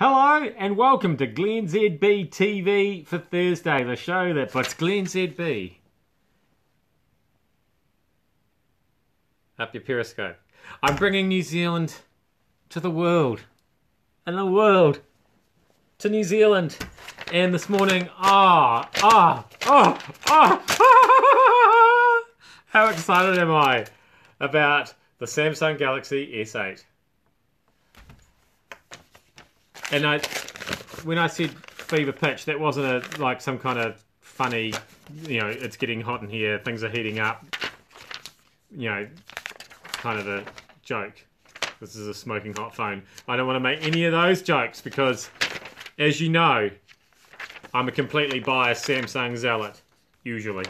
Hello and welcome to glennzb TV for Thursday, the show that puts glennzb up your Periscope. I'm bringing New Zealand to the world, and the world to New Zealand. And this morning, how excited am I about the Samsung Galaxy S8. And when I said fever pitch, that wasn't like some kind of funny, it's getting hot in here, things are heating up, kind of a joke. This is a smoking hot phone. I don't want to make any of those jokes because, as you know, I'm a completely biased Samsung zealot, usually.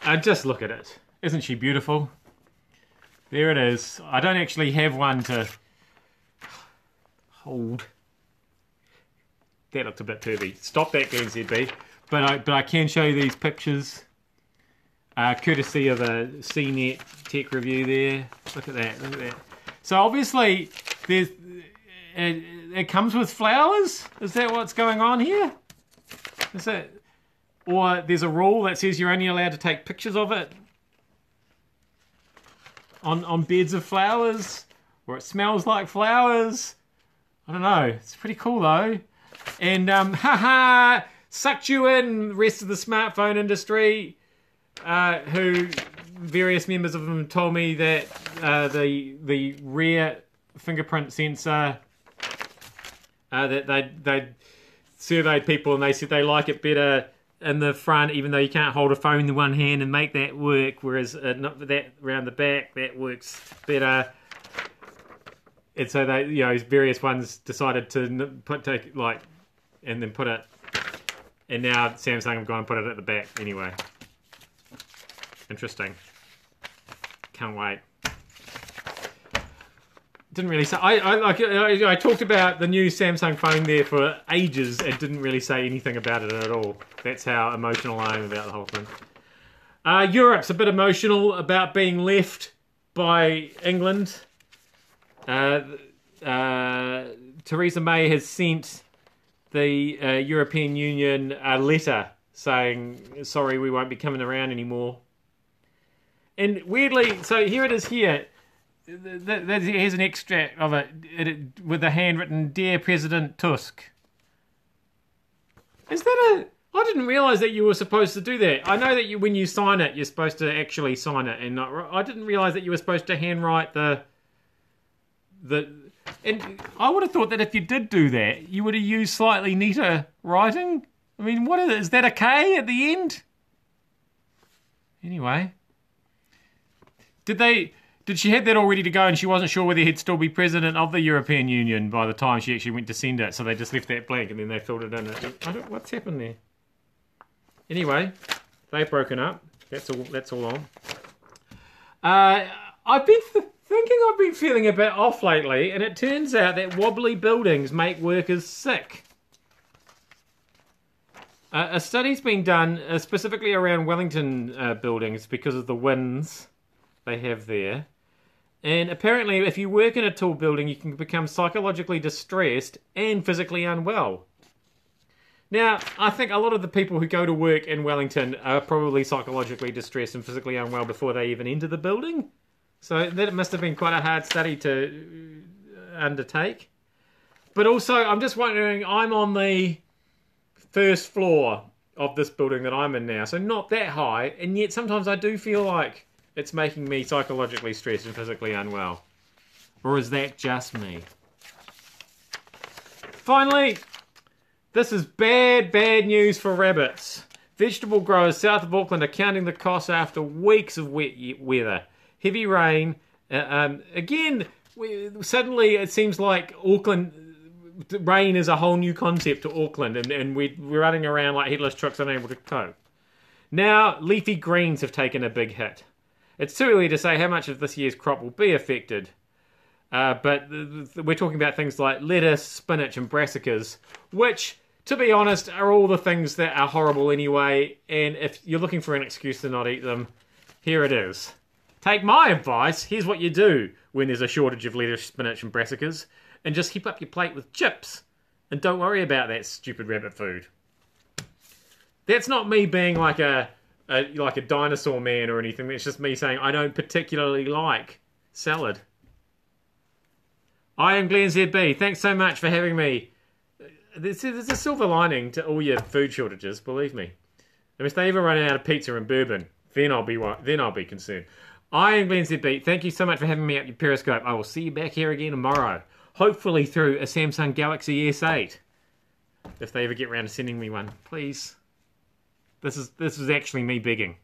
And just look at it. Isn't she beautiful? There it is. I don't actually have one to hold. That looked a bit pervy. Stop that, glennzb. But I can show you these pictures, courtesy of a CNET tech review there. Look at that. Look at that. So obviously, it comes with flowers. Is that what's going on here? Is that, or there's a rule that says you're only allowed to take pictures of it on beds of flowers, or it smells like flowers. I don't know. It's pretty cool though. And sucked you in, rest of the smartphone industry, who various members of them told me that the rear fingerprint sensor, that they surveyed people and they said they like it better in the front, even though you can't hold a phone in one hand and make that work, whereas not that around the back, that works better. And so they, various ones decided to and then put it, and now Samsung have gone and put it at the back anyway. Interesting. Can't wait. Didn't really say. I talked about the new Samsung phone there for ages and didn't really say anything about it at all. That's how emotional I am about the whole thing. Europe's a bit emotional about being left by England. Theresa May has sent the European Union a letter saying, sorry, we won't be coming around anymore. And weirdly, so here it is here. Here's an extract of it with the handwritten, Dear President Tusk. Is that I didn't realise that you were supposed to do that. I know that when you sign it, you're supposed to actually sign it, and I didn't realise that you were supposed to handwrite and I would have thought that if you did do that, you would have used slightly neater writing. I mean, what is that a K at the end? Anyway. Did she have that all ready to go and she wasn't sure whether he'd still be president of the European Union by the time she actually went to send it, so they just left that blank and then they filled it in. What's happened there? Anyway, they've broken up. That's all on. I've been thinking I've been feeling a bit off lately, and it turns out that wobbly buildings make workers sick. A study's been done specifically around Wellington buildings because of the winds they have there. And apparently if you work in a tall building, you can become psychologically distressed and physically unwell. Now, I think a lot of the people who go to work in Wellington are probably psychologically distressed and physically unwell before they even enter the building. So that must have been quite a hard study to undertake. But also, I'm just wondering, I'm on the first floor of this building that I'm in now, so not that high, and yet sometimes I do feel like it's making me psychologically stressed and physically unwell. Or is that just me? Finally, this is bad news for rabbits. Vegetable growers south of Auckland are counting the costs after weeks of wet weather. Heavy rain. Again, suddenly it seems like Auckland, rain is a whole new concept to Auckland, and we're running around like headless trucks unable to cope. Now, leafy greens have taken a big hit. It's too early to say how much of this year's crop will be affected, but we're talking about things like lettuce, spinach and brassicas, which, to be honest, are all the things that are horrible anyway, and if you're looking for an excuse to not eat them, here it is. Take my advice. Here's what you do when there's a shortage of lettuce, spinach, and brassicas, and just heap up your plate with chips, and don't worry about that stupid rabbit food. That's not me being like a dinosaur man or anything. It's just me saying I don't particularly like salad. I am glennzb. Thanks so much for having me. There's a silver lining to all your food shortages, believe me. And if they ever run out of pizza and bourbon, then I'll be concerned. I am glennzb. Thank you so much for having me at your Periscope. I will see you back here again tomorrow. Hopefully through a Samsung Galaxy S8. If they ever get around to sending me one, please. This is actually me begging.